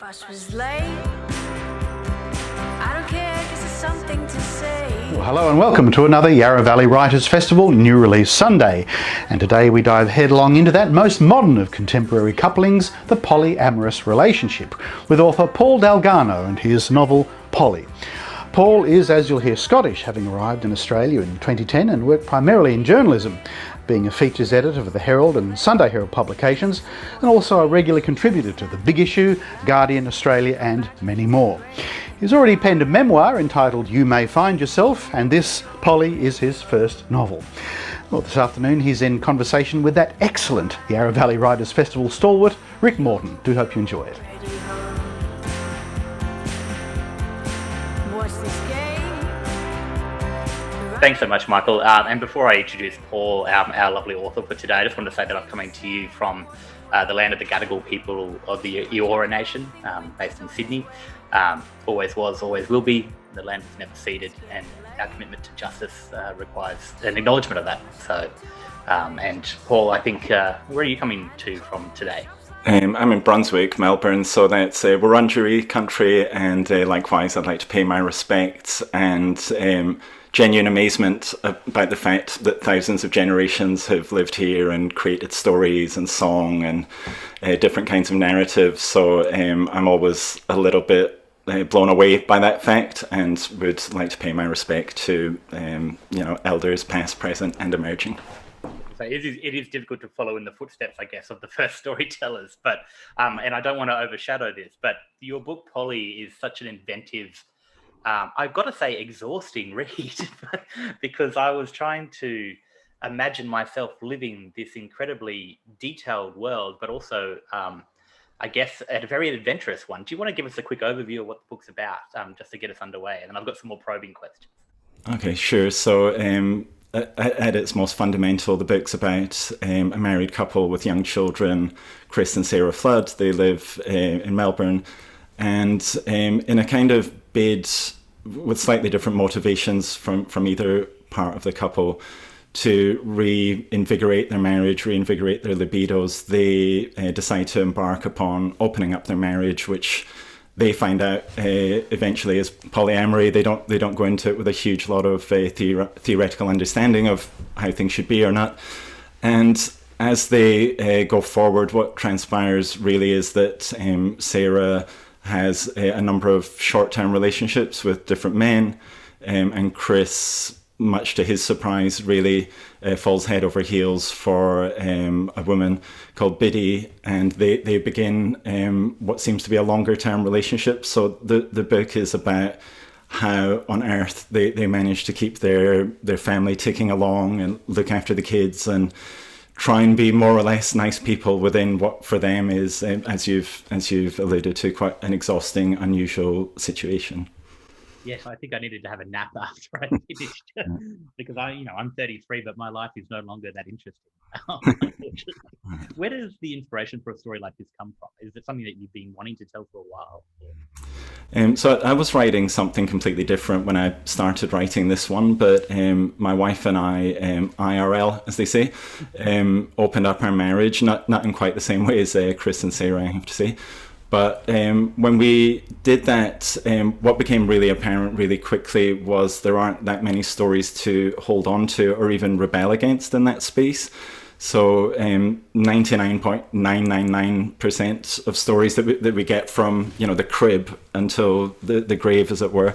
Bus was late. I don't care, 'cause there's something to say. Well, hello and welcome to another Yarra Valley Writers Festival New Release Sunday. And today we dive headlong into that most modern of contemporary couplings, the polyamorous relationship, with author Paul Dalgarno and his novel Polly. Paul is, as you'll hear, Scottish, having arrived in Australia in 2010 and worked primarily in journalism, being a features editor for the Herald and Sunday Herald publications, and also a regular contributor to The Big Issue, Guardian Australia and many more. He's already penned a memoir entitled You May Find Yourself, and this, Polly, is his first novel. Well, this afternoon he's in conversation with that excellent Yarra Valley Writers Festival stalwart, Rick Morton. Do hope you enjoy it. Thanks so much, Michael. And before I introduce Paul, our lovely author for today, I just want to say that I'm coming to you from the land of the Gadigal people of the Eora Nation, based in Sydney. Always was, always will be. The land was never ceded, and our commitment to justice requires an acknowledgement of that. So, and Paul, I think, where are you coming from today? I'm in Brunswick, Melbourne, so that's Wurundjeri country, and likewise I'd like to pay my respects and genuine amazement about the fact that thousands of generations have lived here and created stories and song and different kinds of narratives. So I'm always a little bit blown away by that fact, and would like to pay my respect to elders past, present and emerging. So it is difficult to follow in the footsteps, I guess, of the first storytellers, but and I don't want to overshadow this, but your book Polly is such an inventive, I've got to say exhausting read, because I was trying to imagine myself living this incredibly detailed world, but also I guess a very adventurous one. Do you want to give us a quick overview of what the book's about, just to get us underway? And then I've got some more probing questions. Okay, sure. So at its most fundamental, the book's about a married couple with young children, Chris and Sarah Flood. They live in Melbourne, and in a kind of bid with slightly different motivations from either part of the couple to reinvigorate their marriage, reinvigorate their libidos, they decide to embark upon opening up their marriage, which they find out eventually is polyamory. They don't go into it with a huge lot of theoretical understanding of how things should be or not. And as they go forward, what transpires really is that Sarah has a number of short-term relationships with different men, and Chris, much to his surprise, really falls head over heels for a woman called Biddy, and they begin what seems to be a longer-term relationship. So the book is about how on earth they manage to keep their family ticking along and look after the kids and try and be more or less nice people within what for them is, as you've alluded to, quite an exhausting, unusual situation. Yes, I think I needed to have a nap after I finished, because I'm 33, but my life is no longer that interesting. Where does the inspiration for a story like this come from? Is it something that you've been wanting to tell for a while? So I was writing something completely different when I started writing this one, but my wife and I, IRL, as they say, opened up our marriage, not in quite the same way as Chris and Sarah, I have to say. But when we did that, what became really apparent really quickly was there aren't that many stories to hold on to or even rebel against in that space. So 99.999% of stories that we get from the crib until the grave, as it were,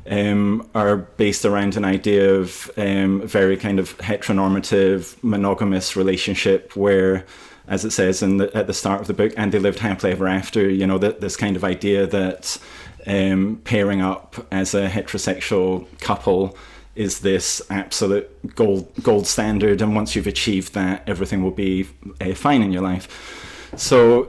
are based around an idea of a very kind of heteronormative, monogamous relationship where, as it says at the start of the book, and they lived happily ever after, this kind of idea that pairing up as a heterosexual couple is this absolute gold standard, and once you've achieved that, everything will be fine in your life. So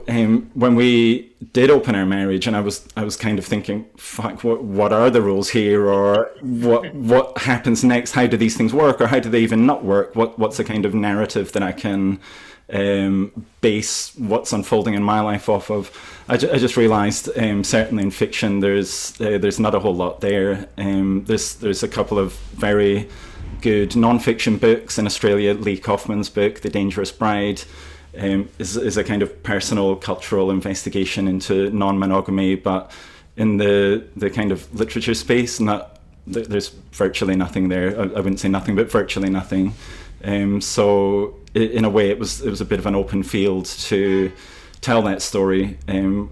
when we did open our marriage, and I was kind of thinking, fuck, what are the rules here, or what happens next? How do these things work, or how do they even not work? What's the kind of narrative that I can base what's unfolding in my life off of? I just realized, certainly in fiction, there's not a whole lot there. There's a couple of very good non-fiction books in Australia. Lee Kaufman's book, The Dangerous Bride, is a kind of personal cultural investigation into non-monogamy, but in the kind of literature space, there's virtually nothing there. I wouldn't say nothing, but virtually nothing. So in a way, it was a bit of an open field to tell that story,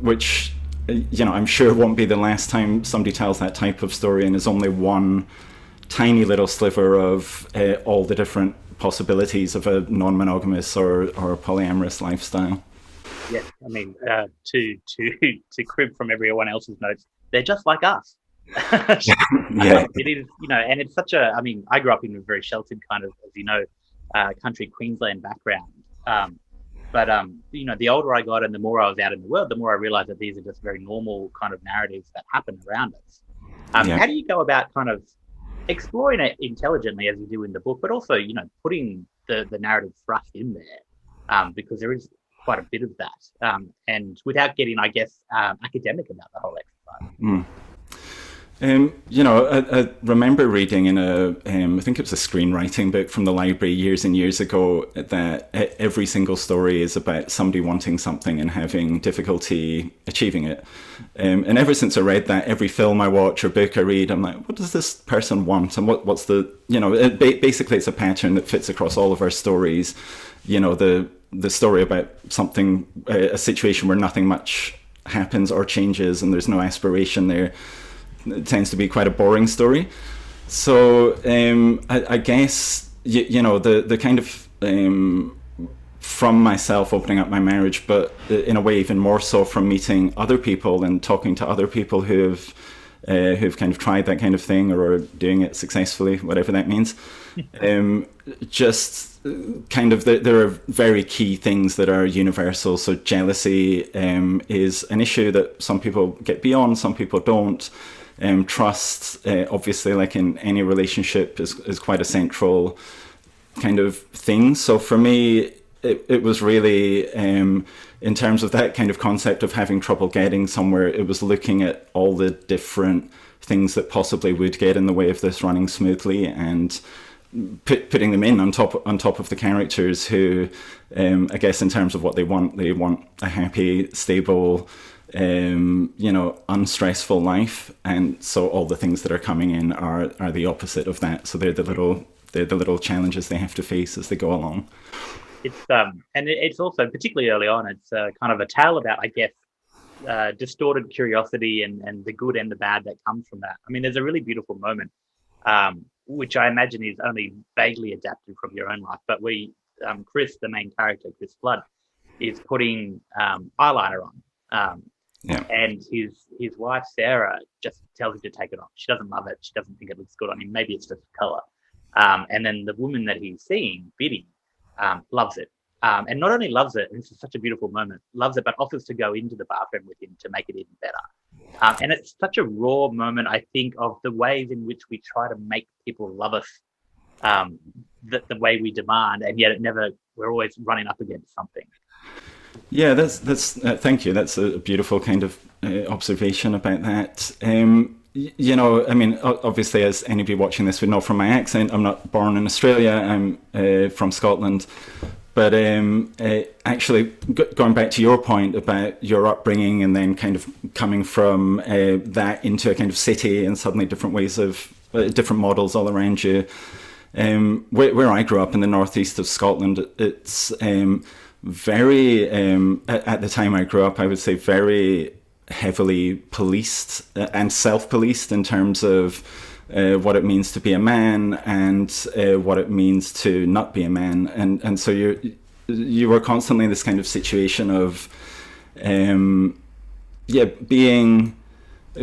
which, you know, I'm sure won't be the last time somebody tells that type of story, and is only one tiny little sliver of all the different possibilities of a non-monogamous or polyamorous lifestyle. Yeah, I mean, to crib from everyone else's notes, they're just like us. Yeah, it is, you know, and it's such a. I mean, I grew up in a very sheltered kind of, as you know, country Queensland background. But you know, the older I got and the more I was out in the world, the more I realized that these are just very normal kind of narratives that happen around us. How do you go about kind of exploring it intelligently, as you do in the book, but also, you know, putting the narrative thrust in there, because there is quite a bit of that, and without getting, I guess, academic about the whole exercise. You know, I remember reading in I think it was a screenwriting book from the library years and years ago, that every single story is about somebody wanting something and having difficulty achieving it. And ever since I read that, every film I watch or book I read, I'm like, what does this person want? And what's the, you know, basically it's a pattern that fits across all of our stories. You know, the story about something, a situation where nothing much happens or changes and there's no aspiration there. It tends to be quite a boring story. So I guess, you know, the kind of from myself opening up my marriage, but in a way even more so from meeting other people and talking to other people who've kind of tried that kind of thing or are doing it successfully, whatever that means. Just kind of there are very key things that are universal. So jealousy is an issue that some people get beyond, some people don't. Trust, obviously, like in any relationship, is quite a central kind of thing. So for me, it was really, in terms of that kind of concept of having trouble getting somewhere, it was looking at all the different things that possibly would get in the way of this running smoothly, and putting them in on top of the characters who, I guess, in terms of what they want a happy, stable, you know, unstressful life, and so all the things that are coming in are the opposite of that. So they're the little challenges they have to face as they go along. It's and it's also, particularly early on, it's kind of a tale about, I guess, distorted curiosity and the good and the bad that comes from that. I mean, there's a really beautiful moment, which I imagine is only vaguely adapted from your own life, but Chris, the main character, Chris Flood, is putting eyeliner on. And his wife Sarah just tells him to take it off. She doesn't love it. She doesn't think it looks good on him. Maybe it's just color. And then the woman that he's seeing, Biddy, loves it. And not only loves it, and this is such a beautiful moment, loves it, but offers to go into the bathroom with him to make it even better. And it's such a raw moment, I think, of the ways in which we try to make people love us the way we demand, and yet we're always running up against something. Yeah, that's thank you. That's a beautiful kind of observation about that. You know, I mean, obviously, as anybody watching this would know from my accent, I'm not born in Australia. I'm from Scotland. But actually, going back to your point about your upbringing and then kind of coming from that into a kind of city and suddenly different ways of, different models all around you. Where I grew up in the northeast of Scotland, it's very, at the time I grew up, I would say very heavily policed and self-policed in terms of what it means to be a man and what it means to not be a man. And so you were constantly in this kind of situation of, being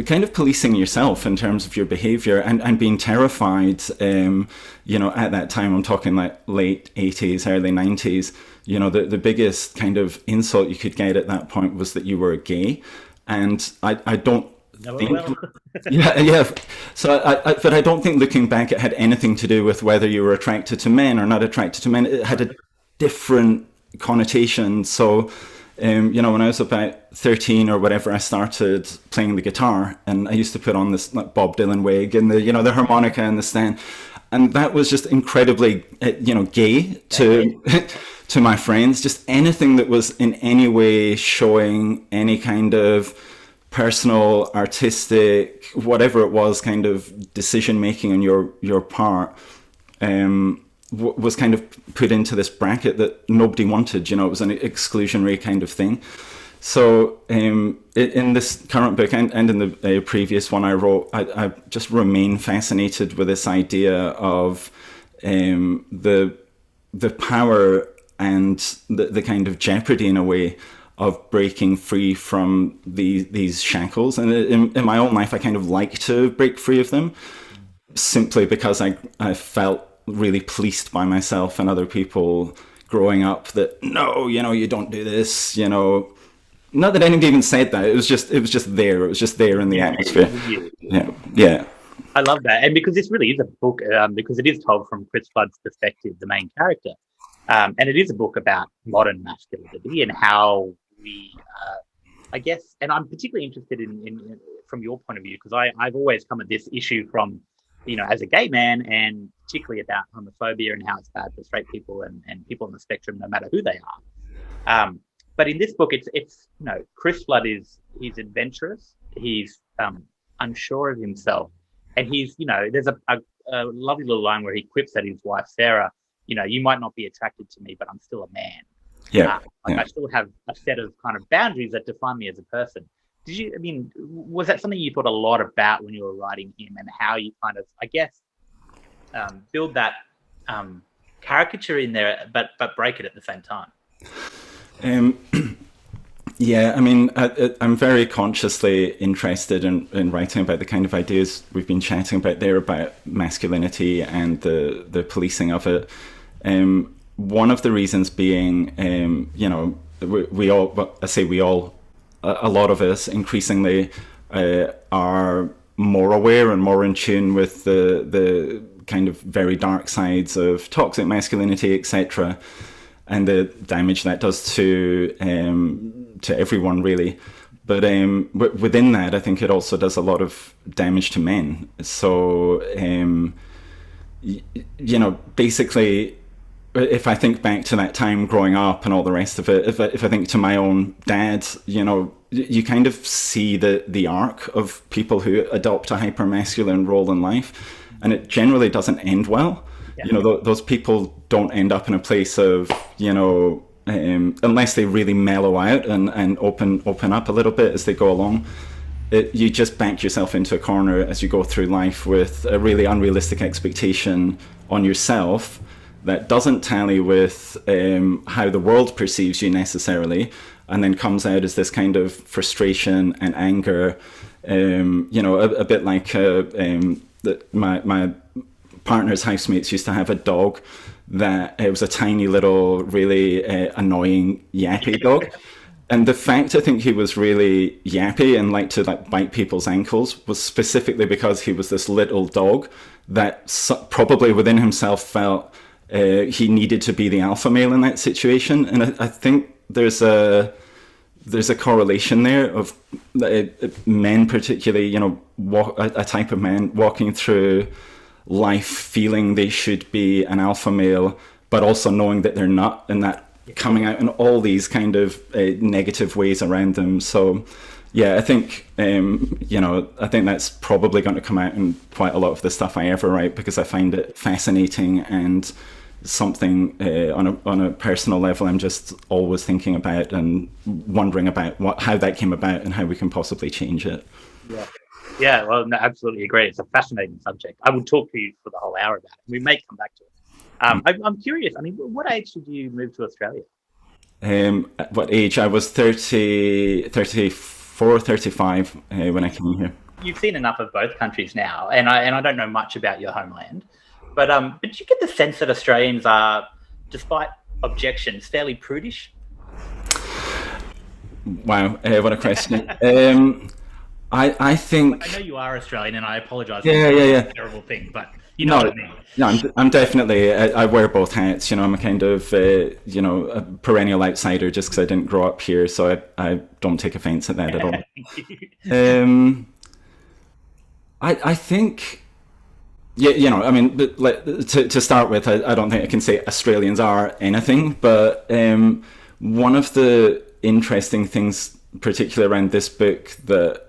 kind of policing yourself in terms of your behavior and being terrified, you know, at that time, I'm talking like late 80s, early 90s, you know, the biggest kind of insult you could get at that point was that you were gay. And I don't think, yeah. So but I don't think looking back, it had anything to do with whether you were attracted to men or not attracted to men. It had a different connotation. So, you know, when I was about 13 or whatever, I started playing the guitar, and I used to put on this like Bob Dylan wig and the harmonica and the stand. And that was just incredibly, gay to to my friends. Just anything that was in any way showing any kind of personal, artistic, whatever it was, kind of decision making on your part, was kind of put into this bracket that nobody wanted. It was an exclusionary kind of thing. So in this current book and in the previous one I wrote, I just remain fascinated with this idea of the power and the kind of jeopardy, in a way, of breaking free from these shackles. And in my own life, I kind of like to break free of them, simply because I felt really policed by myself and other people growing up that, no, you don't do this, Not that anybody even said that. It was just there. It was just there in the atmosphere. Yeah. I love that. And because this really is a book, because it is told from Chris Flood's perspective, the main character. And it is a book about modern masculinity and how we, I guess, and I'm particularly interested in from your point of view, because I've always come at this issue from, as a gay man, and particularly about homophobia and how it's bad for straight people and people on the spectrum, no matter who they are. But in this book, it's Chris Flood he's adventurous, he's unsure of himself, and he's there's a lovely little line where he quips at his wife Sarah, you might not be attracted to me, but I'm still a man. Yeah, I still have a set of kind of boundaries that define me as a person. Was that something you thought a lot about when you were writing him, and how you kind of, I guess, build that caricature in there, but break it at the same time? Yeah, I mean, I'm very consciously interested in writing about the kind of ideas we've been chatting about there, about masculinity and the policing of it. One of the reasons being, we all, well, I say we all, a lot of us increasingly are more aware and more in tune with the kind of very dark sides of toxic masculinity, etc., and the damage that does to everyone, really. But within that, I think it also does a lot of damage to men. So, basically, if I think back to that time growing up and all the rest of it, if I think to my own dad, you kind of see the arc of people who adopt a hyper-masculine role in life, and it generally doesn't end well. Yeah. Those people don't end up in a place of, unless they really mellow out and open up a little bit as they go along. You just back yourself into a corner as you go through life with a really unrealistic expectation on yourself that doesn't tally with how the world perceives you necessarily, and then comes out as this kind of frustration and anger, a bit like my partner's housemates used to have a dog that it was a tiny little, really annoying yappy dog. And the fact I think he was really yappy and liked to bite people's ankles was specifically because he was this little dog that probably within himself felt he needed to be the alpha male in that situation. And I think there's a correlation there of men, particularly, a type of man walking through life feeling they should be an alpha male, but also knowing that they're not, and that coming out in all these kind of negative ways around them. So yeah, I think I think that's probably going to come out in quite a lot of the stuff I ever write, because I find it fascinating and something on a personal level I'm just always thinking about and wondering about how that came about and how we can possibly change it. Yeah, well, no, absolutely agree. It's a fascinating subject. I would talk to you for the whole hour about it. We may come back to it. I'm curious. I mean, what age did you move to Australia? At what age? I was 34, 35 when I came here. You've seen enough of both countries now, and I don't know much about your homeland, but did you get the sense that Australians are, despite objections, fairly prudish? Wow, what a question. I think... I know you are Australian, and I apologise for a terrible thing, but you know what I mean. No, I'm definitely... I wear both hats. I'm a kind of, a perennial outsider just because I didn't grow up here, so I don't take offence at that at all. I think Yeah, you know, I mean, to start with, I don't think I can say Australians are anything, but one of the interesting things, particularly around this book, that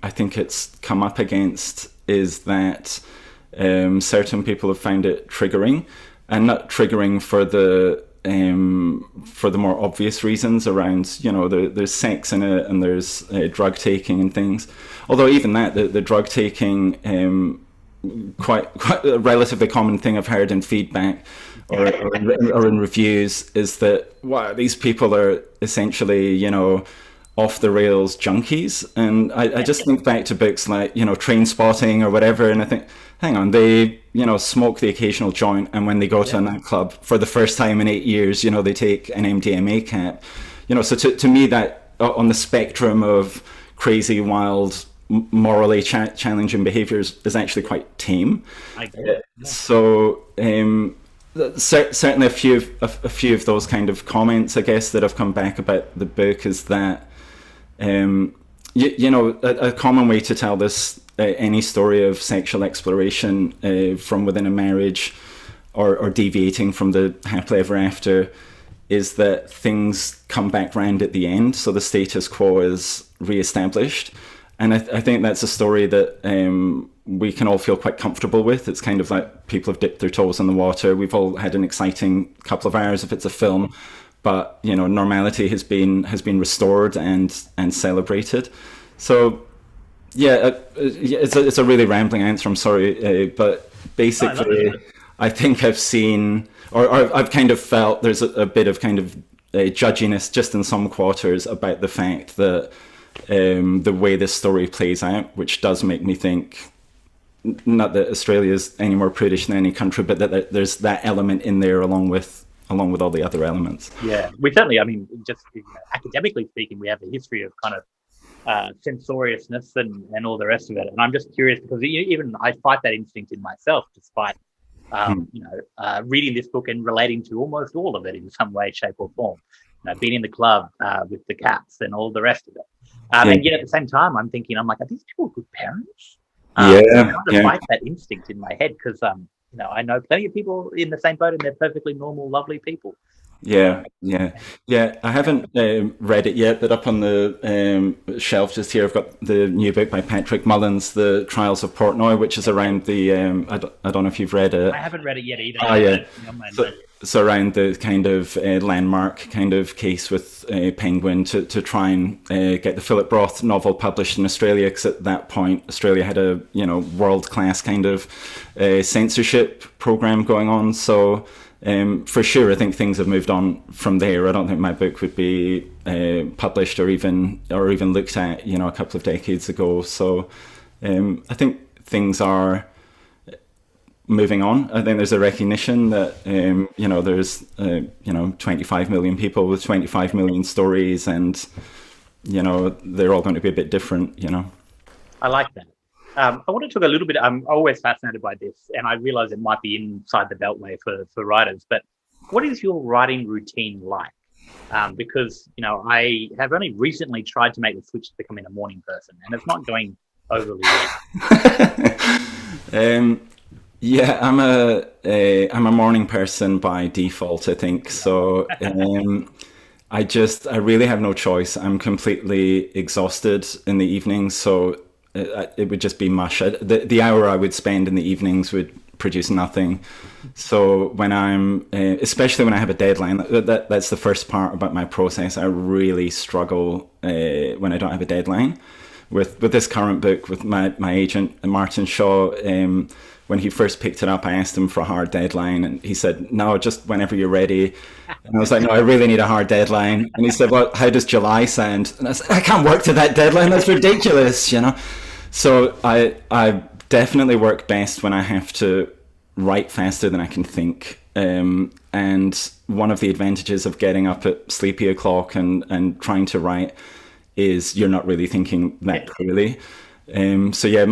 I think it's come up against is that certain people have found it triggering, and not triggering for the more obvious reasons around, you know, there's sex in it and there's drug taking and things. Although even that, the drug taking. Quite a relatively common thing I've heard in feedback or in reviews is that, wow, these people are essentially, you know, off the rails junkies. And I just think back to books like, you know, Train Spotting or whatever, and I think, hang on, they, you know, smoke the occasional joint, and when they go to a nightclub for the first time in 8 years, you know, they take an MDMA cap. You know, so to me, that on the spectrum of crazy, wild, morally challenging behaviors is actually quite tame. I get it. So certainly a few of those kind of comments, I guess, that have come back about the book is that you know, a common way to tell this any story of sexual exploration from within a marriage or deviating from the happily ever after is that things come back round at the end, so the status quo is re-established. And I think that's a story that we can all feel quite comfortable with. It's kind of like people have dipped their toes in the water. We've all had an exciting couple of hours if it's a film, but you know, normality has been restored and celebrated. So yeah, it's a really rambling answer. I'm sorry, but basically, I think I've seen, or I've kind of felt there's a bit of kind of judginess just in some quarters about the fact that. The way this story plays out, which does make me think, not that Australia is any more prudish than any country, but that there's that element in there along with all the other elements. Yeah, we certainly, I mean, just academically speaking, we have a history of kind of censoriousness and all the rest of it. And I'm just curious because even I fight that instinct in myself, despite you know, reading this book and relating to almost all of it in some way, shape, or form. You know, being in the club with the cats and all the rest of it. And yet at the same time, I'm thinking, I'm like, are these people good parents? So I'm trying to fight that instinct in my head because, you know, I know plenty of people in the same boat and they're perfectly normal, lovely people. Yeah. I haven't read it yet, but up on the shelf just here, I've got the new book by Patrick Mullins, The Trials of Portnoy, which is around the. I don't know if you've read it. I haven't read it yet either. Oh yeah. So around the kind of landmark kind of case with Penguin to try and get the Philip Roth novel published in Australia, because at that point Australia had a, you know, world-class kind of censorship program going on. So for sure, I think things have moved on from there. I don't think my book would be published or even looked at, you know, a couple of decades ago. So I think things are moving on. I think there's a recognition that you know, there's you know, 25 million people with 25 million stories, and you know, they're all going to be a bit different. You know, I like that. I want to talk a little bit. I'm always fascinated by this, and I realize it might be inside the beltway for writers. But what is your writing routine like? Because you know, I have only recently tried to make the switch to becoming a morning person, and it's not going overly well. Yeah, I'm a morning person by default, I think. So I really have no choice. I'm completely exhausted in the evenings, so it would just be mush. The hour I would spend in the evenings would produce nothing. So when I'm, especially when I have a deadline, that's the first part about my process. I really struggle when I don't have a deadline. With this current book, with my agent, Martin Shaw, when he first picked it up, I asked him for a hard deadline, and he said, no, just whenever you're ready. And I was like, no, I really need a hard deadline. And he said, well, how does July sound? And I said, I can't work to that deadline. That's ridiculous, you know? So I definitely work best when I have to write faster than I can think. And one of the advantages of getting up at sleepy o'clock and trying to write is you're not really thinking that clearly. So yeah,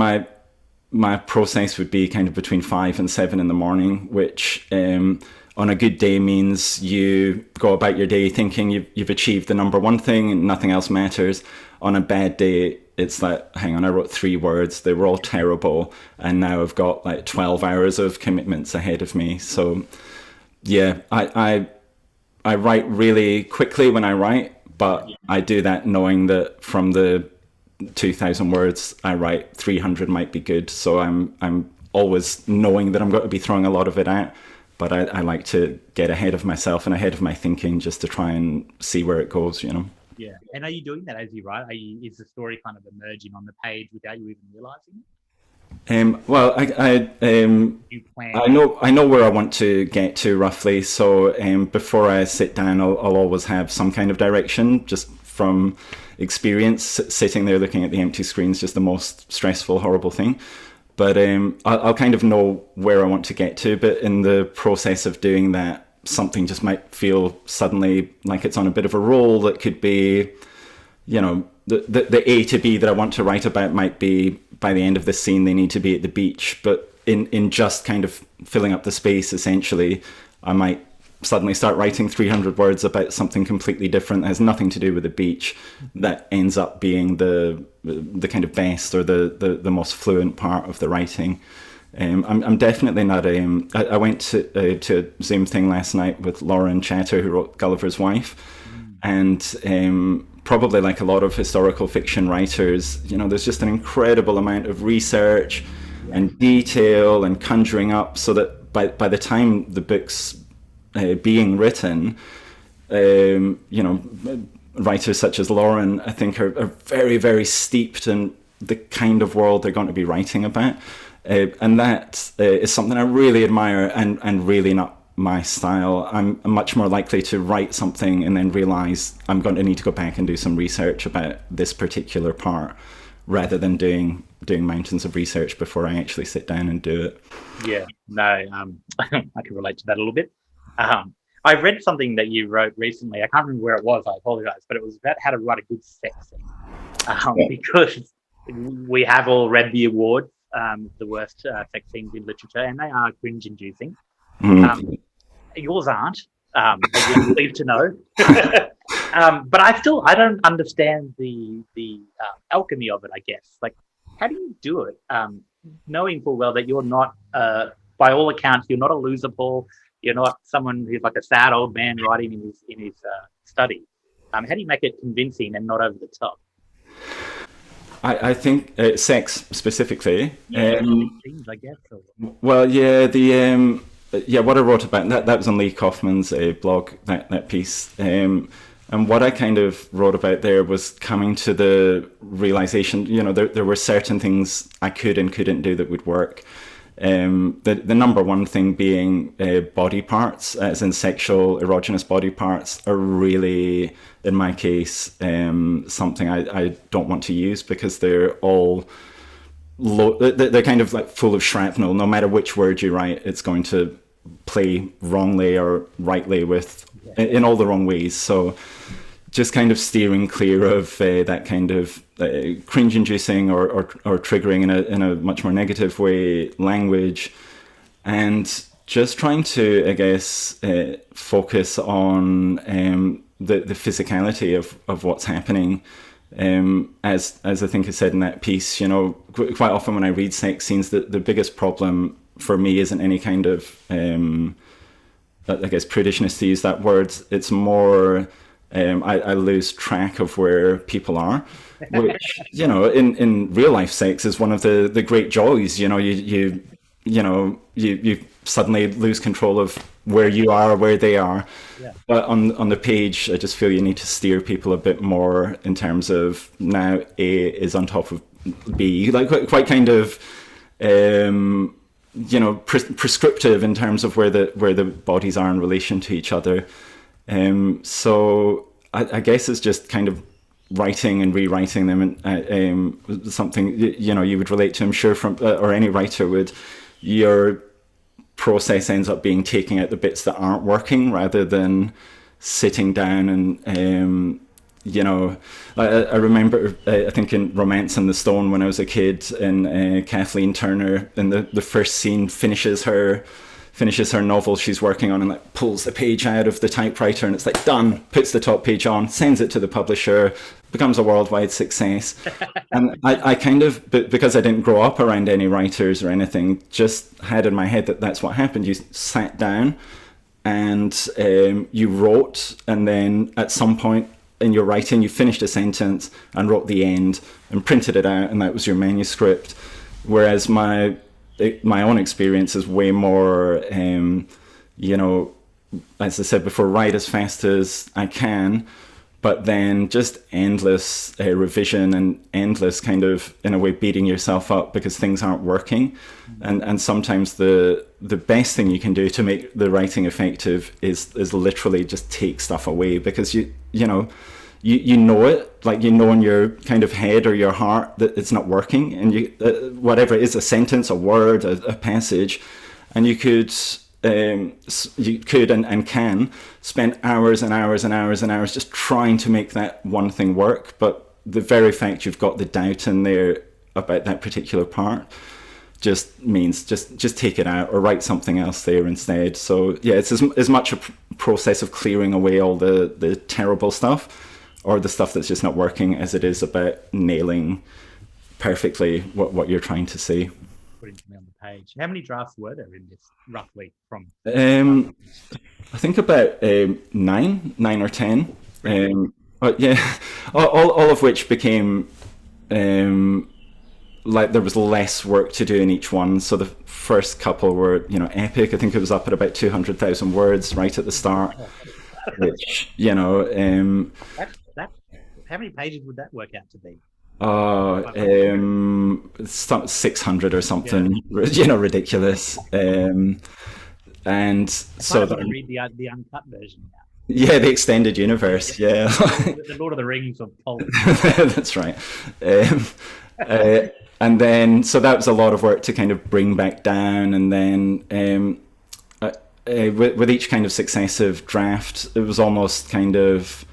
my process would be kind of between 5 and 7 in the morning, which on a good day means you go about your day thinking you've achieved the number one thing and nothing else matters. On a bad day, it's like, hang on, I wrote 3 words, they were all terrible, and now I've got like 12 hours of commitments ahead of me. So yeah, I write really quickly when I write, but I do that knowing that from the 2,000 words I write, 300 might be good. So I'm always knowing that I'm going to be throwing a lot of it out, but I like to get ahead of myself and ahead of my thinking just to try and see where it goes, you know. Yeah. And are you doing that as you write? Is the story kind of emerging on the page without you even realizing it? Well, You plan. I know where I want to get to roughly. So before I sit down, I'll always have some kind of direction, just from experience. Sitting there looking at the empty screen is just the most stressful, horrible thing. But I'll kind of know where I want to get to. But in the process of doing that, something just might feel suddenly like it's on a bit of a roll. That could be, you know, the A to B that I want to write about might be, by the end of the scene, they need to be at the beach. But in just kind of filling up the space, essentially, I might suddenly start writing 300 words about something completely different that has nothing to do with the beach, that ends up being the kind of best or the most fluent part of the writing. I'm definitely not. I went to a Zoom thing last night with Lauren Chatter, who wrote Gulliver's Wife, and probably like a lot of historical fiction writers, you know, there's just an incredible amount of research and detail and conjuring up, so that by the time the book's being written, you know, writers such as Lauren, I think, are very, very steeped in the kind of world they're going to be writing about. And that is something I really admire, and really not my style. I'm much more likely to write something and then realize I'm going to need to go back and do some research about this particular part, rather than doing mountains of research before I actually sit down and do it. Yeah, no, I can relate to that a little bit. I read something that you wrote recently. I can't remember where it was. I apologize, but it was about how to write a good sex scene. Because we have all read the awards, the worst sex scenes in literature, and they are cringe-inducing. Yours aren't. You're relieved to know. But I don't understand the alchemy of it, I guess. Like, how do you do it? Knowing full well that you're not, by all accounts, you're not a loser, Paul. You're not someone who's like a sad old man writing in his study. How do you make it convincing and not over the top? I think sex specifically. Scenes, I guess. Well, yeah, what I wrote about that was on Lee Kaufman's blog, that piece. And what I kind of wrote about there was coming to the realization, you know, there were certain things I could and couldn't do that would work. The number one thing being body parts, as in sexual erogenous body parts, are really, in my case, something I don't want to use, because they're all they're kind of like full of shrapnel. No matter which word you write, it's going to play wrongly or rightly in all the wrong ways. So just kind of steering clear of that kind of cringe-inducing or triggering in a much more negative way language, and just trying to, I guess, focus on the physicality of what's happening. As I think I said in that piece, you know, quite often when I read sex scenes, the biggest problem for me isn't any kind of, I guess, prudishness, to use that word. It's more, I lose track of where people are, which, you know, in real life sex is one of the great joys. You know, you suddenly lose control of where you are, where they are. Yeah. But on the page, I just feel you need to steer people a bit more in terms of, now A is on top of B, like quite kind of, you know, prescriptive in terms of where the bodies are in relation to each other. So I guess it's just kind of writing and rewriting them, and something, you know, you would relate to, I'm sure, from or any writer would. Your process ends up being taking out the bits that aren't working, rather than sitting down and you know, I remember, I think in Romance in the Stone when I was a kid, and Kathleen Turner in the first scene finishes her finishes her novel she's working on and like pulls the page out of the typewriter and it's like done, puts the top page on, sends it to the publisher, becomes a worldwide success. And I kind of, because I didn't grow up around any writers or anything, just had in my head that that's what happened. You sat down and you wrote, and then at some point in your writing you finished a sentence and wrote the end and printed it out, and that was your manuscript. Whereas my own experience is way more, you know, as I said before, write as fast as I can, but then just endless revision and endless kind of, in a way, beating yourself up because things aren't working. And sometimes the best thing you can do to make the writing effective is literally just take stuff away, because you know it, like, you know in your kind of head or your heart that it's not working, and you whatever it is, a sentence, a word, a passage, and you could and can spend hours and hours and hours and hours just trying to make that one thing work, but the very fact you've got the doubt in there about that particular part just means just take it out or write something else there instead. So yeah, it's as much a process of clearing away all the terrible stuff or the stuff that's just not working as it is about nailing perfectly what you're trying to say. Putting me on the page. How many drafts were there in this, roughly, from? I think about 9 or 10. But yeah, all of which became like there was less work to do in each one. So the first couple were, you know, epic. I think it was up at about 200,000 words right at the start, which, you know, That how many pages would that work out to be? 600 or something, yeah. You know, ridiculous. And so I want to read the uncut version now. Yeah, the extended universe. Yeah, the Lord of the Rings of Poland. That's right. And then, so that was a lot of work to kind of bring back down, and then with each kind of successive draft, it was almost kind of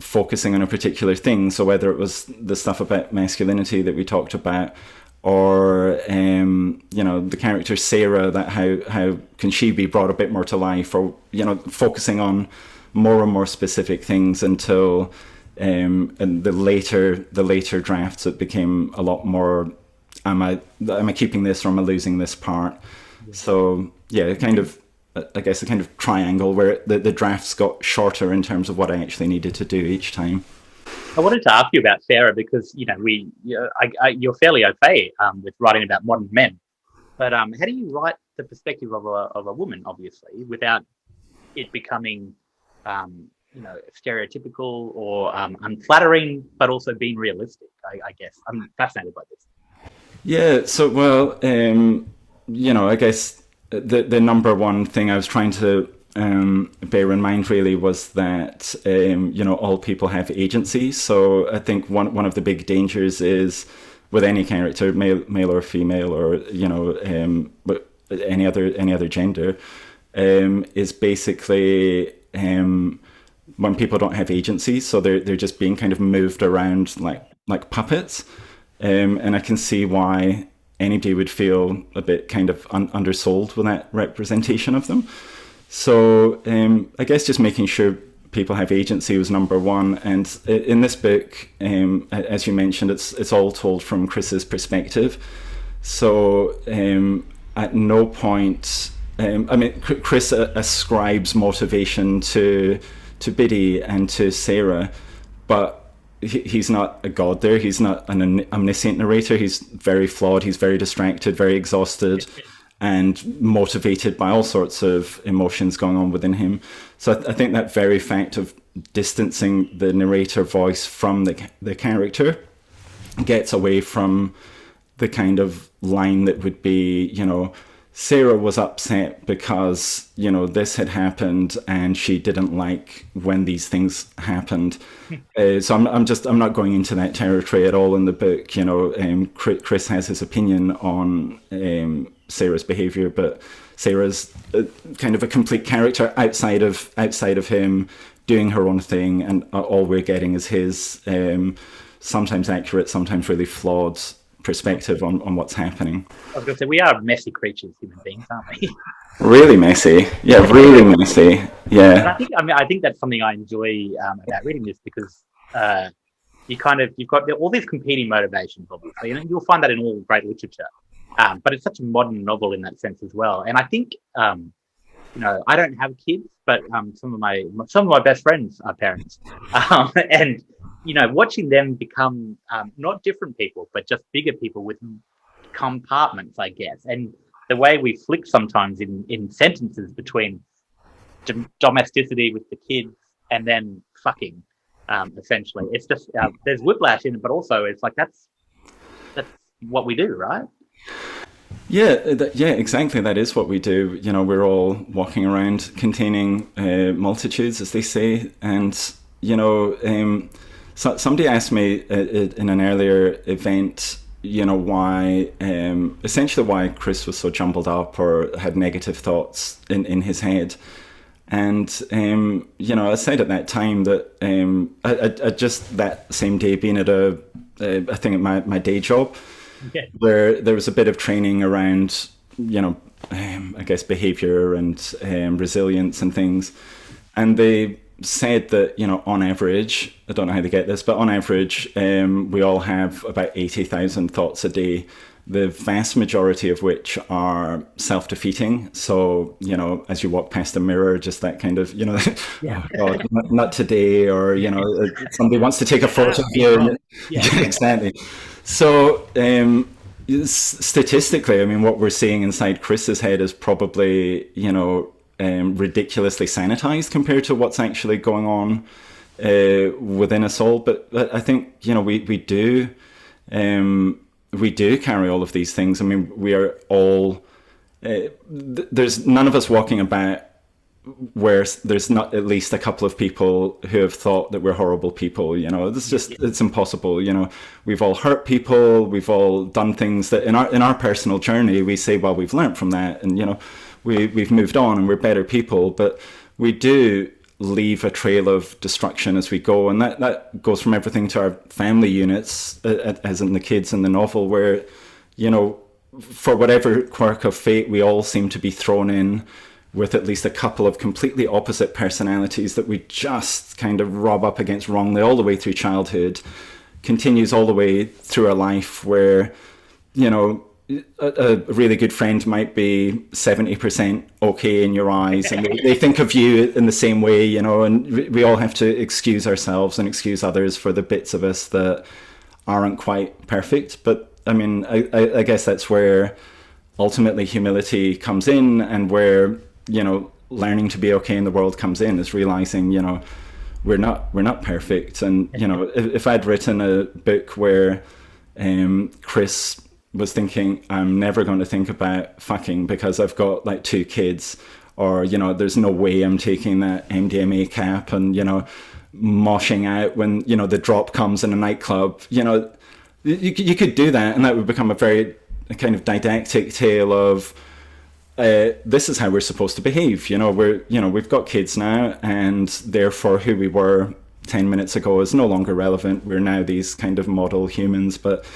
focusing on a particular thing. So whether it was the stuff about masculinity that we talked about, or you know, the character Sarah, that how can she be brought a bit more to life, or, you know, focusing on more and more specific things until in the later drafts it became a lot more, am I keeping this or am I losing this part? Yeah. So yeah, kind of, I guess, a kind of triangle where the drafts got shorter in terms of what I actually needed to do each time. I wanted to ask you about Sarah because, you know, you're fairly au fait with writing about modern men, but how do you write the perspective of a woman, obviously, without it becoming, you know, stereotypical or unflattering, but also being realistic? I guess I'm fascinated by this. Yeah. So, well, you know, I guess the number one thing I was trying to bear in mind really was that you know, all people have agency. So I think one of the big dangers is with any character, male or female, or, you know, but any other gender, is basically when people don't have agency, so they're just being kind of moved around like puppets, and I can see why anybody would feel a bit kind of undersold with that representation of them. So I guess just making sure people have agency was number one. And in this book, as you mentioned, it's all told from Chris's perspective. So at no point, I mean, Chris ascribes motivation to Biddy and to Sarah, but he's not a god there. He's not an omniscient narrator. He's very flawed. He's very distracted, very exhausted, and motivated by all sorts of emotions going on within him. So I think that very fact of distancing the narrator voice from the character gets away from the kind of line that would be, you know, Sarah was upset because, you know, this had happened and she didn't like when these things happened. So I'm not going into that territory at all in the book. You know, Chris has his opinion on Sarah's behavior, but Sarah's kind of a complete character outside of him, doing her own thing, and all we're getting is his sometimes accurate, sometimes really flawed perspective on what's happening. I was going to say, we are messy creatures, human beings, aren't we? Really messy. Yeah, really messy. And Yeah. I think that's something I enjoy about reading this, because you've got all these competing motivations, obviously, and you'll find that in all great literature. But it's such a modern novel in that sense as well. And I think, I don't have kids, but some of my best friends are parents, and watching them become not different people, but just bigger people with compartments, I guess, and the way we flick sometimes in sentences between domesticity with the kids and then fucking, essentially, it's just there's whiplash in it, but also it's like that's what we do, right? Yeah, exactly. That is what we do. We're all walking around containing multitudes, as they say. And, so somebody asked me in an earlier event, essentially why Chris was so jumbled up or had negative thoughts in his head. And, I said at that time that I just that same day being at a thing at my day job, yeah, where there was a bit of training around, I guess, behavior and resilience and things. And they said that, on average, I don't know how they get this, but on average, we all have about 80,000 thoughts a day, the vast majority of which are self-defeating. So, as you walk past a mirror, just that kind of, yeah. Oh God, not today, or, somebody wants to take a photo of you. Yeah, exactly. So, statistically, I mean, what we're seeing inside Chris's head is probably, ridiculously sanitized compared to what's actually going on within us all. But I think, we do carry all of these things. I mean, we are all, there's none of us walking about where there's not at least a couple of people who have thought that we're horrible people. It's impossible. We've all hurt people, we've all done things that in our personal journey we say, well, we've learned from that, and we've moved on and we're better people. But we do leave a trail of destruction as we go, and that goes from everything to our family units, as in the kids in the novel, where for whatever quirk of fate, we all seem to be thrown in with at least a couple of completely opposite personalities that we just kind of rub up against wrongly all the way through childhood, continues all the way through our life, where a really good friend might be 70% okay in your eyes, and they think of you in the same way, and we all have to excuse ourselves and excuse others for the bits of us that aren't quite perfect. But I mean, I guess that's where ultimately humility comes in, and where learning to be okay in the world comes in, is realizing we're not perfect. And if I'd written a book where Chris was thinking, I'm never going to think about fucking because I've got like 2 kids, or there's no way I'm taking that MDMA cap and moshing out when the drop comes in a nightclub, you could do that, and that would become a kind of didactic tale of this is how we're supposed to behave. We've got kids now, and therefore who we were 10 minutes ago is no longer relevant. We're now these kind of model humans. But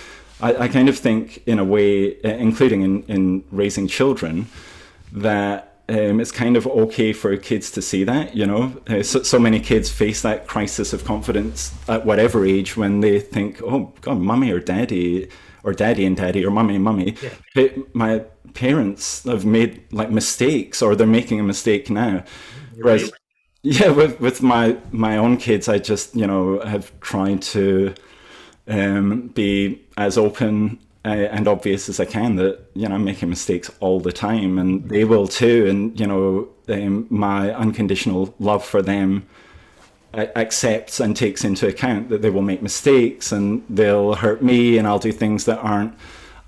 I kind of think, in a way, including in raising children, that it's kind of okay for kids to see that, so many kids face that crisis of confidence at whatever age, when they think, oh God, mummy or daddy, or daddy and daddy, or mummy and mummy, yeah, my parents have made like mistakes, or they're making a mistake now. Whereas, yeah, with my own kids, I just have tried to be as open and obvious as I can that I'm making mistakes all the time, and they will too. And my unconditional love for them accepts and takes into account that they will make mistakes, and they'll hurt me, and I'll do things that aren't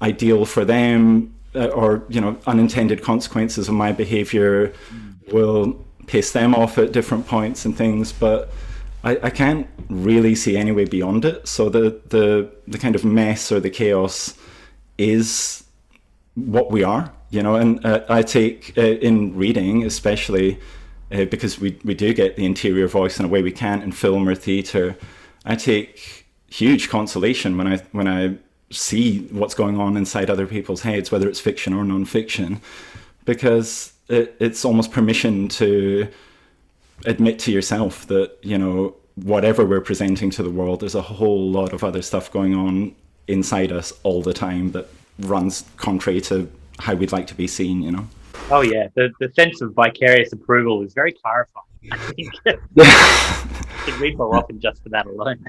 ideal for them, or unintended consequences of my behavior will piss them off at different points and things. But I can't really see any way beyond it. So the kind of mess or the chaos is what we are, and I take in reading, especially because we do get the interior voice in a way we can't in film or theatre. I take huge consolation when I see what's going on inside other people's heads, whether it's fiction or non-fiction, because it's almost permission to admit to yourself that, you know, whatever we're presenting to the world, there's a whole lot of other stuff going on inside us all the time that runs contrary to how we'd like to be seen, you know. Oh yeah, the sense of vicarious approval is very clarifying. I think should read more often just for that alone.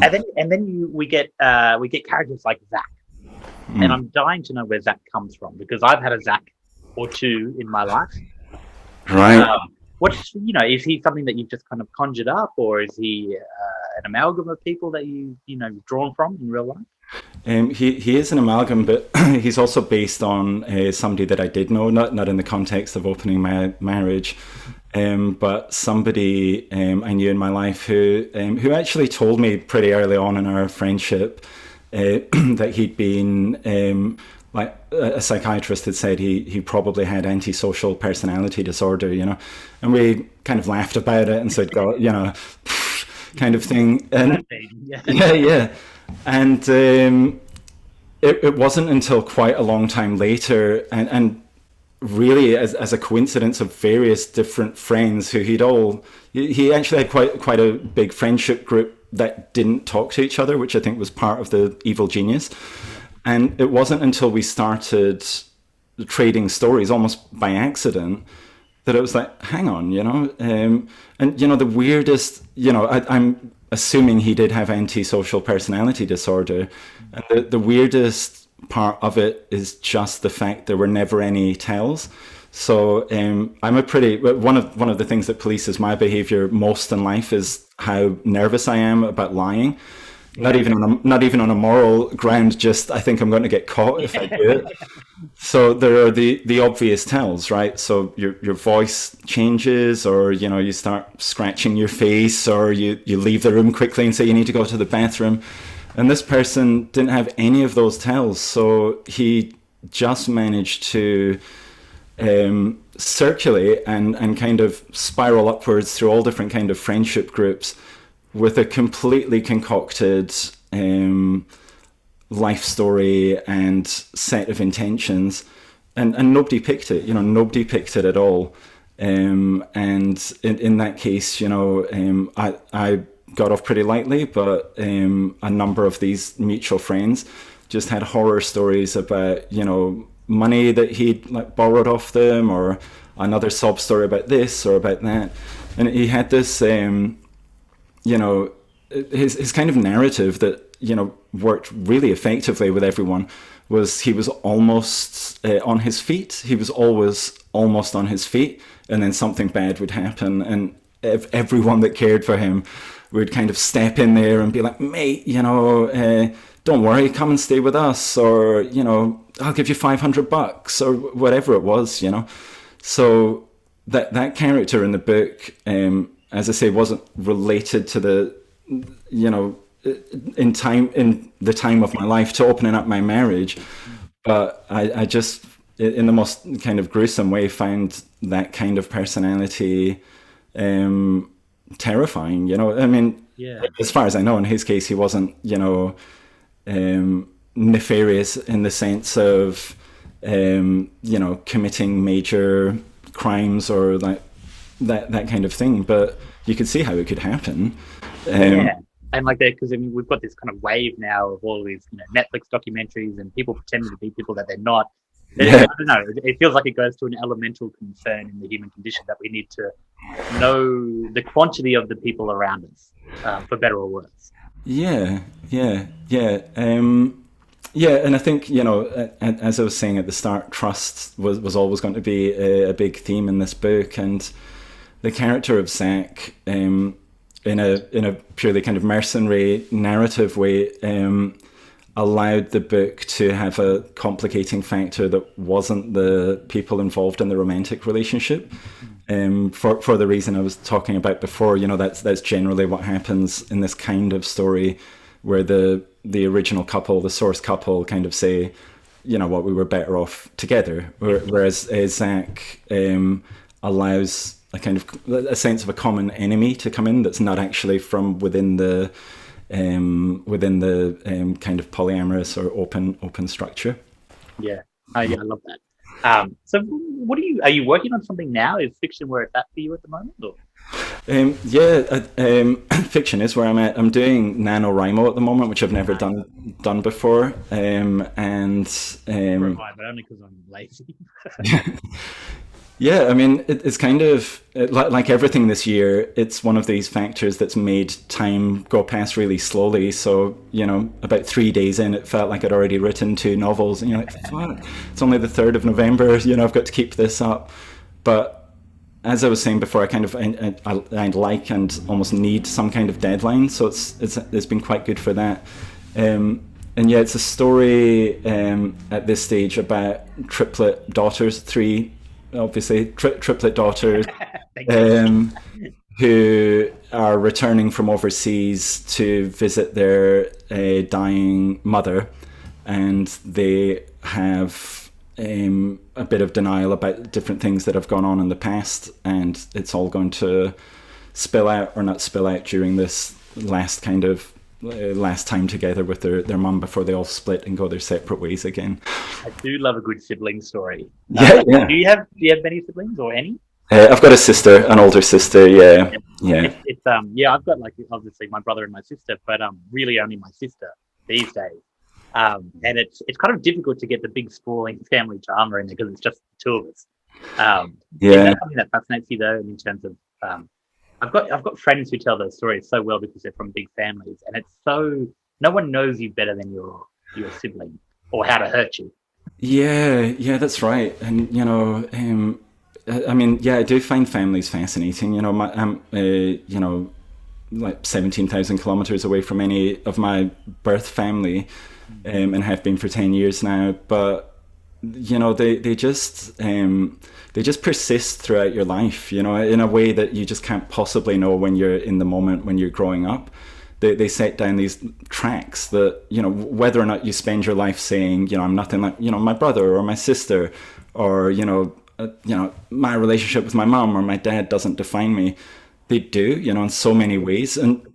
And then we get characters like Zac, and I'm dying to know where Zac comes from, because I've had a Zac or two in my life. Right. What's, you know, is he something that you've just kind of conjured up, or is he an amalgam of people that you've drawn from in real life? He is an amalgam, but he's also based on somebody that I did know, not in the context of opening my marriage, but somebody I knew in my life who actually told me pretty early on in our friendship that he'd been like a psychiatrist had said he probably had antisocial personality disorder, you know, and we kind of laughed about it and said, "God, you know," kind of thing, and yeah. And it wasn't until quite a long time later, and really as a coincidence of various different friends who he actually had quite a big friendship group that didn't talk to each other, which I think was part of the evil genius. And it wasn't until we started trading stories almost by accident that it was like, hang on, you know, and you know, the weirdest, you know, I'm assuming he did have antisocial personality disorder, and the weirdest part of it is just the fact there were never any tells. So I'm one of the things that polices my behavior most in life is how nervous I am about lying. Not even on a moral ground, just I think I'm going to get caught if I do it. So there are the obvious tells, right? So your voice changes, or you know, you start scratching your face, or you leave the room quickly and say you need to go to the bathroom. And this person didn't have any of those tells, so he just managed to circulate and kind of spiral upwards through all different kind of friendship groups with a completely concocted life story and set of intentions, and nobody picked it. You know, nobody picked it at all. And in that case, you know, I got off pretty lightly, but a number of these mutual friends just had horror stories about, you know, money that he'd like borrowed off them, or another sob story about this or about that. And he had this you know, his kind of narrative that, you know, worked really effectively with everyone was he was almost on his feet. He was always almost on his feet, and then something bad would happen, and everyone that cared for him would kind of step in there and be like, "Mate, you know, don't worry, come and stay with us," or, you know, "I'll give you $500," or whatever it was, you know. So that character in the book, as I say, wasn't related to the, you know, in the time of my life to opening up my marriage, but I just, in the most kind of gruesome way, found that kind of personality terrifying. You know, I mean, yeah. As far as I know, in his case, he wasn't, you know, nefarious in the sense of, you know, committing major crimes or like that kind of thing, but you could see how it could happen. Yeah, and like that, because I mean, we've got this kind of wave now of all these, you know, Netflix documentaries and people pretending to be people that they're not. Yeah. I don't know. It feels like it goes to an elemental concern in the human condition that we need to know the quantity of the people around us, for better or worse. Yeah. And I think, you know, as I was saying at the start, trust was always going to be a big theme in this book, and the character of Zac, in a purely kind of mercenary narrative way, allowed the book to have a complicating factor that wasn't the people involved in the romantic relationship. For the reason I was talking about before, you know, that's generally what happens in this kind of story, where the original couple, the source couple, kind of say, you know what, we were better off together. Whereas Zac allows a kind of a sense of a common enemy to come in that's not actually from within the within the kind of polyamorous or open structure. Yeah, I love that. So, are you working on something now? Is fiction where it's at for you at the moment? Or? Fiction is where I'm at. I'm doing Nanowrimo at the moment, which I've never done before. But only because I'm lazy. Yeah, I mean, it's kind of like everything this year. It's one of these factors that's made time go past really slowly. So, about 3 days in, it felt like I'd already written 2 novels. And you're like, fuck, it's only the 3rd of November. I've got to keep this up. But as I was saying before, I like and almost need some kind of deadline. So it's been quite good for that. And yeah, it's a story at this stage about triplet daughters, 3 obviously triplet daughters who are returning from overseas to visit their dying mother, and they have a bit of denial about different things that have gone on in the past, and it's all going to spill out or not spill out during this last time together with their mum before they all split and go their separate ways again. I do love a good sibling story. Yeah. Do you have many siblings or any? I've got a sister, an older sister. Yeah. I've got obviously my brother and my sister, but really only my sister these days. And it's kind of difficult to get the big sprawling family drama in there because it's just the 2 of us. Is that something that fascinates you though, in terms of I've got friends who tell those stories so well because they're from big families, and it's so no one knows you better than your sibling or how to hurt you. Yeah, that's right. And I do find families fascinating. I'm like 17,000 kilometers away from any of my birth family, and have been for 10 years now. But they just persist throughout your life, in a way that you just can't possibly know when you're in the moment, when you're growing up. They set down these tracks that, whether or not you spend your life saying, I'm nothing like, my brother or my sister, or, my relationship with my mum or my dad doesn't define me. They do, in so many ways. And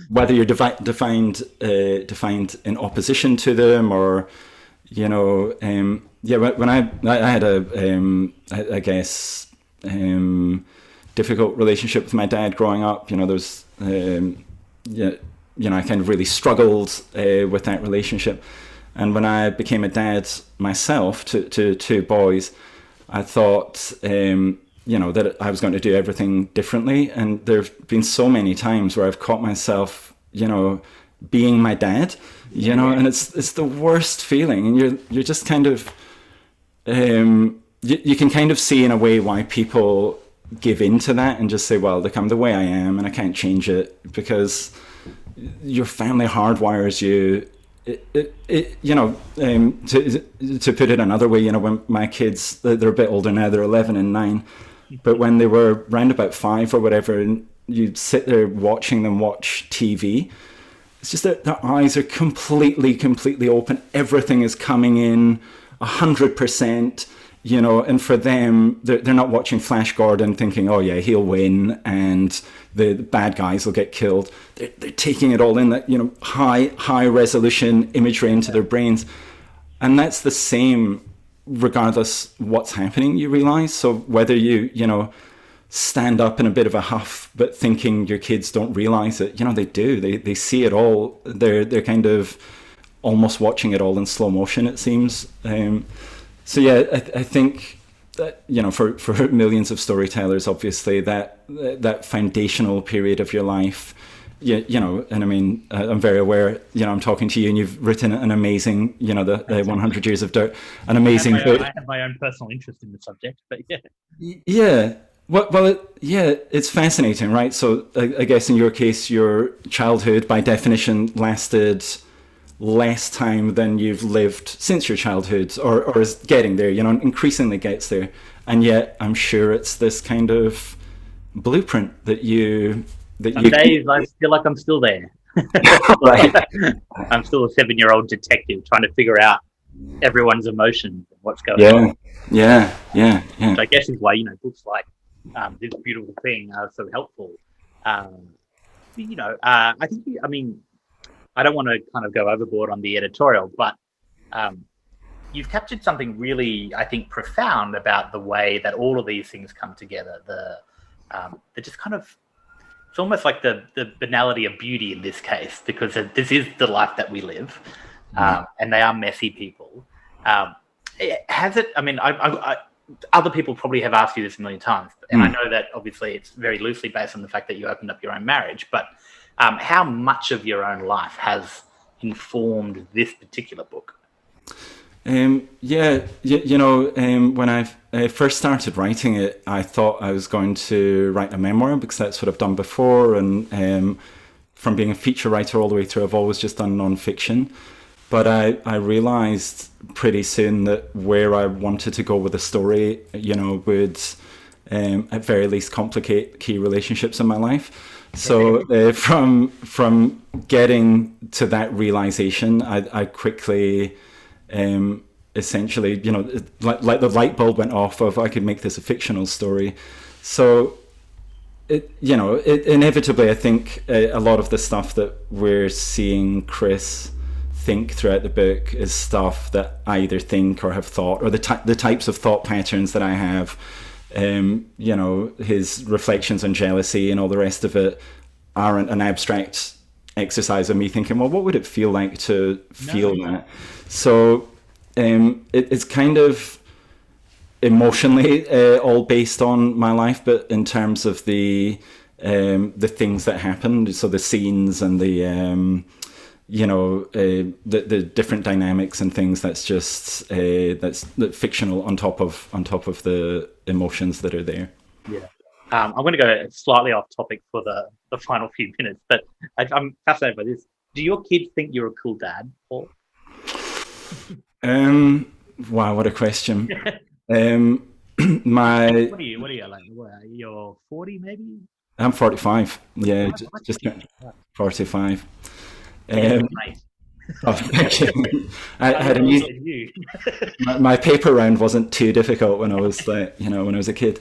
whether you're defined in opposition to them or, when I had I guess, difficult relationship with my dad growing up. There's, I kind of really struggled with that relationship. And when I became a dad myself to 2 boys, I thought, that I was going to do everything differently. And there have been so many times where I've caught myself, being my dad, and it's the worst feeling. And you're just kind of, you can kind of see in a way why people give into that and just say, well, look, I'm the way I am and I can't change it, because your family hardwires you. To put it another way, when my kids, they're a bit older now, they're 11 and 9, but when they were round about 5 or whatever, and you sit there watching them watch TV, it's just that their eyes are completely open. Everything is coming in 100%, and for them, they're not watching Flash Gordon thinking, oh yeah, he'll win and the bad guys will get killed. They're taking it all in, that, high resolution imagery into their brains. And that's the same regardless what's happening, you realize. So whether you stand up in a bit of a huff, but thinking your kids don't realize it, they do. They see it all. They're kind of almost watching it all in slow motion, it seems. So yeah, I think that, for millions of storytellers, obviously that foundational period of your life, and I mean, I'm very aware, I'm talking to you and you've written an amazing, the 100 Years of Dirt, an amazing book. I have my own personal interest in the subject, but yeah. Yeah. It's fascinating, right? So I guess in your case, your childhood by definition lasted less time than you've lived since your childhood, or is getting there, increasingly gets there. And yet I'm sure it's this kind of blueprint that Some days I feel like I'm still there. Right. I'm still a 7-year-old detective trying to figure out everyone's emotions and what's going on. Yeah. Which I guess is why, books like This Beautiful Thing are so helpful. I think, I don't want to kind of go overboard on the editorial, but you've captured something really, I think, profound about the way that all of these things come together. The just kind of, it's almost like the banality of beauty in this case, because this is the life that we live, and they are messy people. Has it? I mean, other people probably have asked you this a million times, and I know that obviously it's very loosely based on the fact that you opened up your own marriage, but how much of your own life has informed this particular book? Yeah, you know, when I first started writing it, I thought I was going to write a memoir because that's what I've done before. And from being a feature writer all the way through, I've always just done non-fiction. But I realized pretty soon that where I wanted to go with the story, you know, would at very least complicate key relationships in my life. So from getting to that realization, I quickly essentially, you know, like the light bulb went off of I could make this a fictional story. So inevitably, I think a lot of the stuff that we're seeing Chris think throughout the book is stuff that I either think or have thought, or the types of thought patterns that I have. You know, his reflections on jealousy and all the rest of it aren't an abstract exercise of me thinking, well, what would it feel like to feel that? So it's kind of emotionally all based on my life, but in terms of the things that happened, so the scenes and the the different dynamics and things, that's just that's fictional on top of the emotions that are there. Yeah. I'm going to go slightly off topic for the final few minutes, but I'm fascinated by this. Do your kids think you're a cool dad, Paul? Wow, what a question. What are you like? You're 40 maybe? I'm 45. Yeah, just 45. Oh, thank you. I had a new, my paper round wasn't too difficult when I was when I was a kid.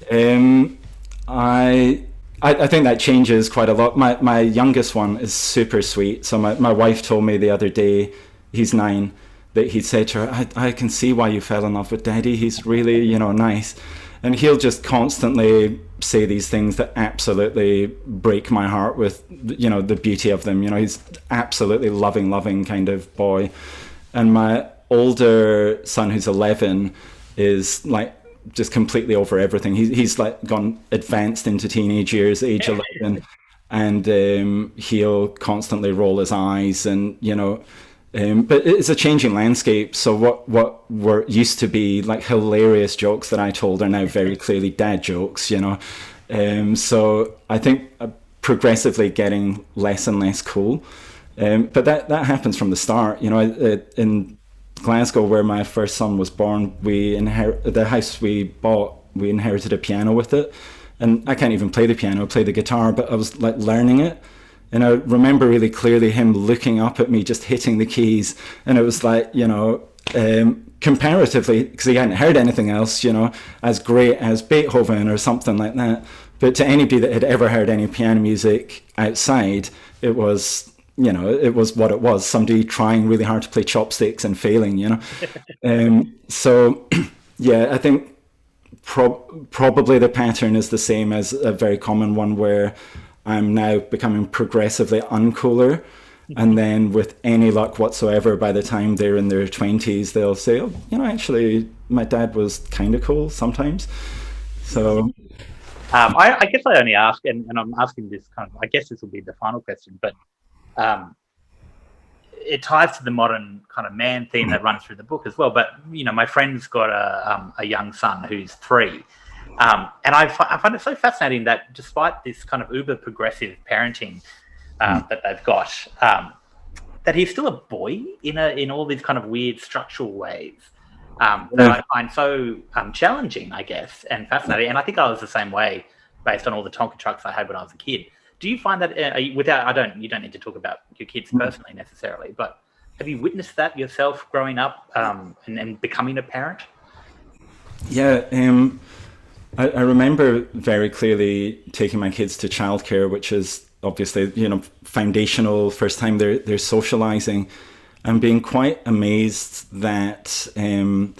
I think that changes quite a lot. My youngest one is super sweet. So my wife told me the other day, he's 9, that he said to her, I can see why you fell in love with Daddy. He's really, nice. And he'll just constantly say these things that absolutely break my heart with, the beauty of them. He's absolutely loving kind of boy. And my older son, who's 11, is like just completely over everything. He's like gone advanced into teenage years, age 11. And he'll constantly roll his eyes and, but it's a changing landscape. So what were used to be like hilarious jokes that I told are now very clearly dad jokes, So I think progressively getting less and less cool. But that happens from the start. In Glasgow, where my first son was born, the house we bought, we inherited a piano with it. And I can't even play the piano, I play the guitar, but I was like learning it. And I remember really clearly him looking up at me, just hitting the keys. And it was like, comparatively, because he hadn't heard anything else, as great as Beethoven or something like that. But to anybody that had ever heard any piano music outside, it was, it was what it was. Somebody trying really hard to play chopsticks and failing, So, yeah, I think probably the pattern is the same as a very common one where I'm now becoming progressively uncooler, and then with any luck whatsoever, by the time they're in their 20s, they'll say, "Oh, actually, my dad was kind of cool sometimes." So, I guess I only ask, and I'm asking this I guess this will be the final question, but it ties to the modern kind of man theme that runs through the book as well. But my friend's got a young son who's 3. And I find it so fascinating that despite this kind of uber progressive parenting that they've got, that he's still a boy in all these kind of weird structural ways that I find so challenging, I guess, and fascinating. And I think I was the same way based on all the Tonka trucks I had when I was a kid. Do you find that you don't need to talk about your kids personally necessarily, but have you witnessed that yourself growing up and becoming a parent? Yeah. I remember very clearly taking my kids to childcare, which is obviously, foundational, first time they're socializing, and being quite amazed that, the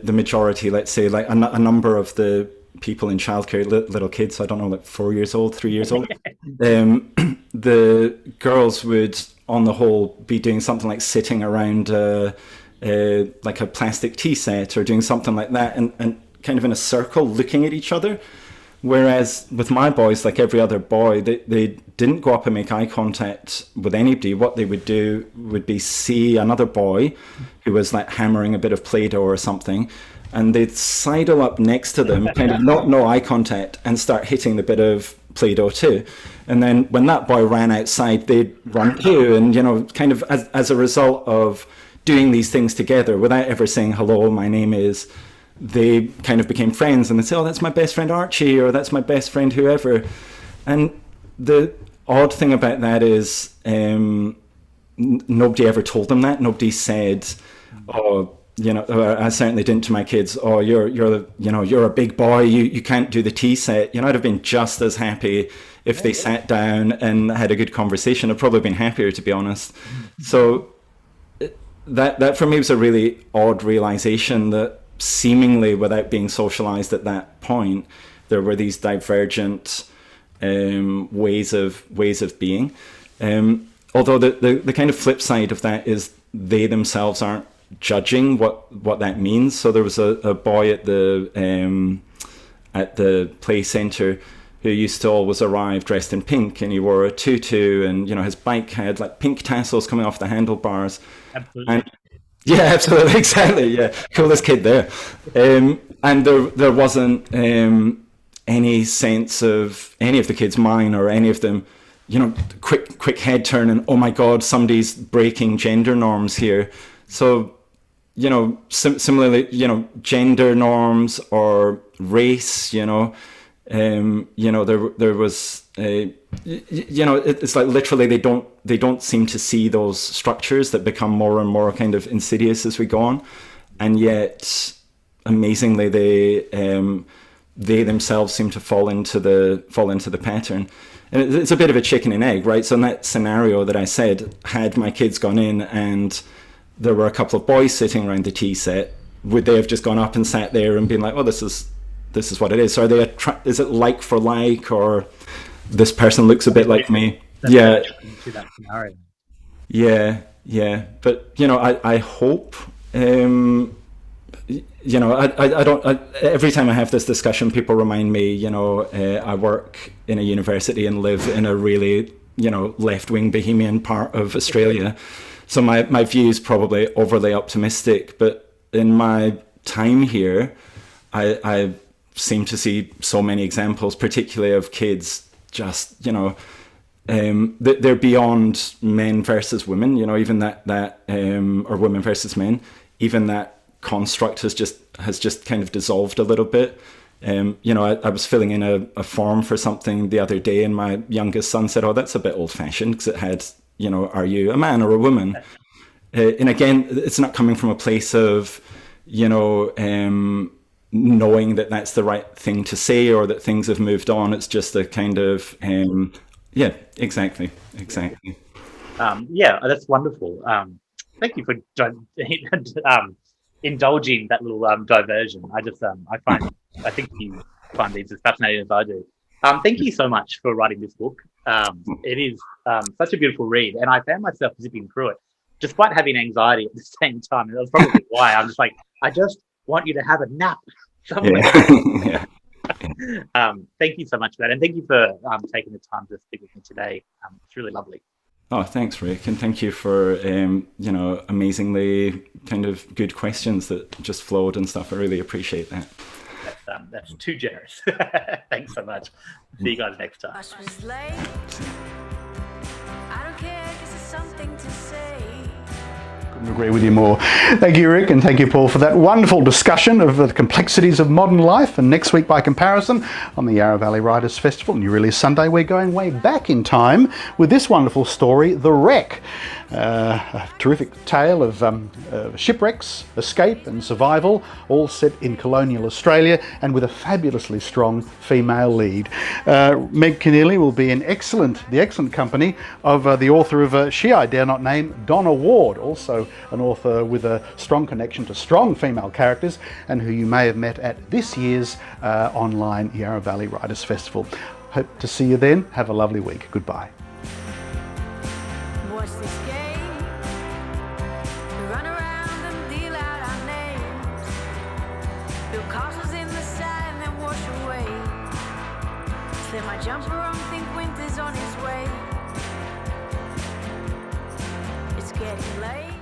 majority, let's say, like a number of the people in childcare, little kids, I don't know, like 4 years old, 3 years old, the girls would, on the whole, be doing something like sitting around like a plastic tea set or doing something like that, and kind of in a circle looking at each other. Whereas with my boys, like every other boy, they didn't go up and make eye contact with anybody. What they would do would be see another boy who was like hammering a bit of Play-Doh or something, and they'd sidle up next to them, kind of no eye contact, and start hitting the bit of Play-Doh too. And then when that boy ran outside, they'd run too. And, kind of as a result of doing these things together without ever saying, hello, my name is, they kind of became friends, and they'd say, oh, that's my best friend Archie, or that's my best friend whoever. And the odd thing about that is nobody ever told them that. Nobody said, oh, I certainly didn't to my kids, oh, you're a big boy, you can't do the tea set. I'd have been just as happy if they sat down and had a good conversation. I'd probably been happier, to be honest. So that for me was a really odd realization, that seemingly without being socialized at that point, there were these divergent ways of being. Although the kind of flip side of that is they themselves aren't judging what that means. So there was a boy at the play center who used to always arrive dressed in pink, and he wore a tutu, and his bike had like pink tassels coming off the handlebars. Absolutely. Yeah, absolutely, exactly. Yeah, coolest kid there. And there wasn't any sense of any of the kids, mine or any of them, quick head turn and, oh my God, somebody's breaking gender norms here. So, similarly, gender norms or race, there was it's like literally they don't seem to see those structures that become more and more kind of insidious as we go on, and yet amazingly they themselves seem to fall into the pattern. And it's a bit of a chicken and egg, right? So in that scenario that I said, had my kids gone in and there were a couple of boys sitting around the tea set, would they have just gone up and sat there and been like, oh, this is what it is? So are they is it like for like, or this person looks a bit like me? Yeah. To that scenario. Yeah. But I hope. I don't. Every time I have this discussion, people remind me. I work in a university and live in a really left-wing bohemian part of Australia. So my view is probably overly optimistic. But in my time here, I seem to see so many examples, particularly of kids just, they're beyond men versus women, even that or women versus men, even that construct has just kind of dissolved a little bit. I was filling in a form for something the other day, and my youngest son said, oh, that's a bit old fashioned, because it had, are you a man or a woman? And again, it's not coming from a place of, knowing that that's the right thing to say or that things have moved on. It's just a kind of, yeah, exactly. Yeah, that's wonderful. Thank you for indulging that little diversion. I think you find these as fascinating as I do. Thank you so much for writing this book. It is such a beautiful read, and I found myself zipping through it, despite having anxiety at the same time. And that's probably why I'm just like, I just want you to have a nap somewhere. Yeah. Thank you so much for that, and thank you for taking the time to speak with me today. It's really lovely. Oh, thanks, Rick, and thank you for amazingly kind of good questions that just flowed and stuff. I really appreciate that. That's too generous. Thanks so much. See you guys next time. I was late. I don't care 'cause it's something to say. Couldn't agree with you more. Thank you, Rick, and thank you, Paul, for that wonderful discussion of the complexities of modern life. And next week, by comparison, on the Yarra Valley Writers Festival, New Release Sunday, we're going way back in time with this wonderful story, The Wreck. A terrific tale of shipwrecks, escape and survival, all set in colonial Australia and with a fabulously strong female lead. Meg Keneally will be in the excellent company of the author of She I Dare Not Name, Donna Ward, also an author with a strong connection to strong female characters and who you may have met at this year's online Yarra Valley Writers Festival. Hope to see you then. Have a lovely week. Goodbye. What's this game? We run around and deal out our names. Build castles in the sand, then wash away. Slip my jumper on, think winter's on its way. It's getting late.